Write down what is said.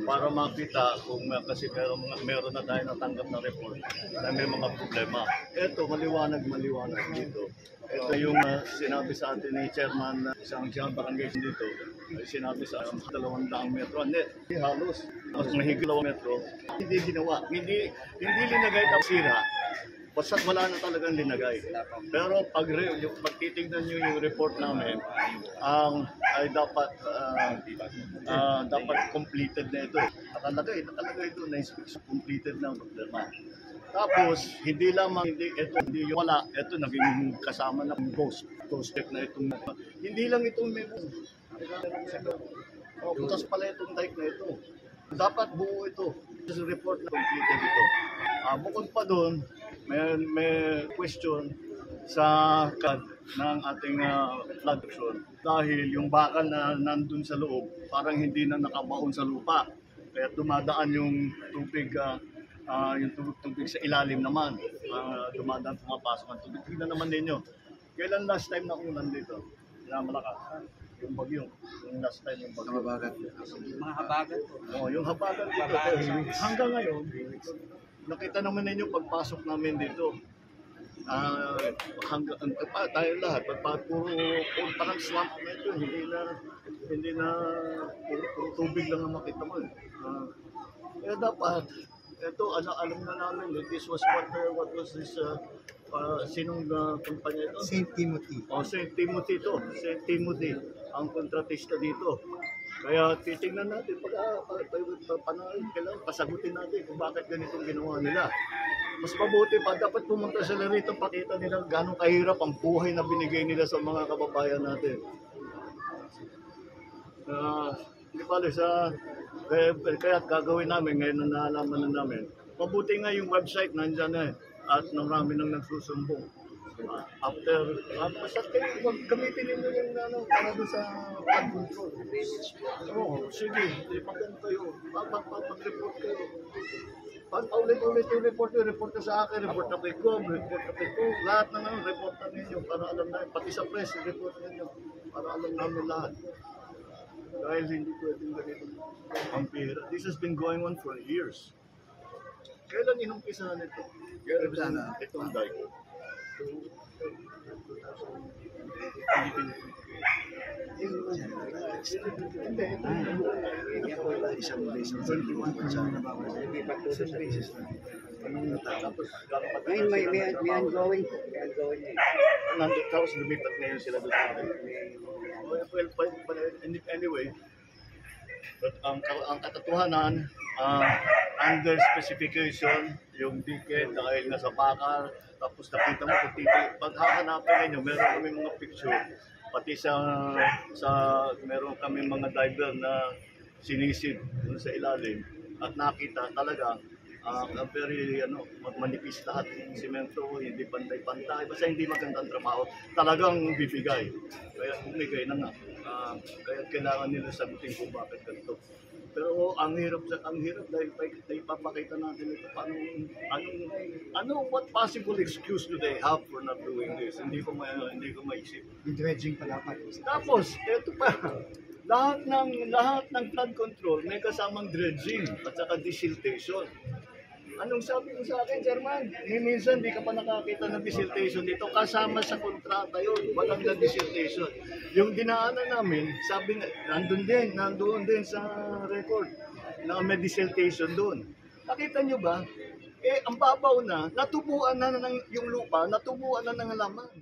Para makita kung kasi meron na tayo natanggap na report na may mga problema. Ito, maliwanag dito. Ito yung sinabi sa atin ni Chairman isang barangay dito. Sinabi sa 200 metro. Hindi halos. Mas mahigit 2 metro. Hindi ginawa. Hindi linagay ang sira. Basta't wala na talagang linagay. Pero pag titignan nyo yung report namin, ay dapat completed na ito. Nakalagay doon na completed na ang problema. Tapos, hindi yung wala, ito naging kasama ng ghost step na itong, hindi lang itong may butas pala itong type na ito. Dapat buo ito. Sa report na completed ito. Bukod pa doon, may question sa ng ating flood action dahil yung bakal na nandun sa loob parang hindi na nakabaon sa lupa kaya dumadaan yung tubig sa ilalim naman dumadaan pumapasok ang tubig. Tignan naman ninyo kailan last time na ulan dito na malakas yung bagyo yung last time yung bagyo Mga habagat po. yung habagat dito hanggang ngayon nakita naman ninyo pagpasok namin dito. Tayo lahat, puro parang swamp na ito, hindi na puro tubig lang ang makita mo. Kaya dapat, ito, alam na namin, this was what was this, sinong kumpanya ito? St. Timothy. St. Timothy ito, St. Timothy, ang kontratista dito. Kaya titingnan natin, kailangan pasagutin natin kung bakit ganitong ginawa nila. Mas mabuti pa, dapat pumunta sila rito, pakita nila gano'ng kahirap ang buhay na binigay nila sa mga kababayan natin. Hindi pala kaya gagawin namin, ngayon na naalaman na namin. Mabuti nga yung website nandyan at marami nang nagsusumbong. After, basta gamitin ninyo yung para doon sa flood control. Sige, maganda kayo. Mag-report kayo. Paulit-ulit yung report na sa akin, report na kay Gom, report na kay Gom, lahat na report na ninyo para alam namin, pati sa press, report ninyo para alam namin lahat. Dahil hindi pwedeng ganito ang pera. This has been going on for years. Kailan inumpisa na nito? Itong dike. Isang beses. 21 beses. Anong natapos? Ngayon may ongoing. Tapos lumipat ngayon sila doon. Anyway, but ang katotohanan, under specification, yung ticket dahil nasa bakal, tapos nakita mo kung pag hahanapin ninyo, meron kami mga picture, pati meron kami mga diver na sinisid dun sa ilalim, at nakita talaga, very manipis lahat ng simento, hindi pantay-pantay, basta hindi magandang trabaho, talagang bibigay. Kaya bumigay na nga. Kaya kailangan nila sagutin kung bakit ganito. Pero ang hirap dahil ipapakita natin ito what possible excuse do they have for not doing this? Hindi ko maisip. Yung dredging pa dapat. Tapos, ito pa. Lahat ng flood control may kasamang dredging at saka desiltation. Anong sabi mo sa akin, Chairman? Minsan di ka pa nakakita ng desiltation dito. Kasama sa kontrata yun. Walang na desiltation. Yung dinaanan namin, sabi nga, nandoon din sa record na may desiltation doon. Nakita nyo ba? Ang babaw na, natubuan na yung lupa, natubuan na ng laman.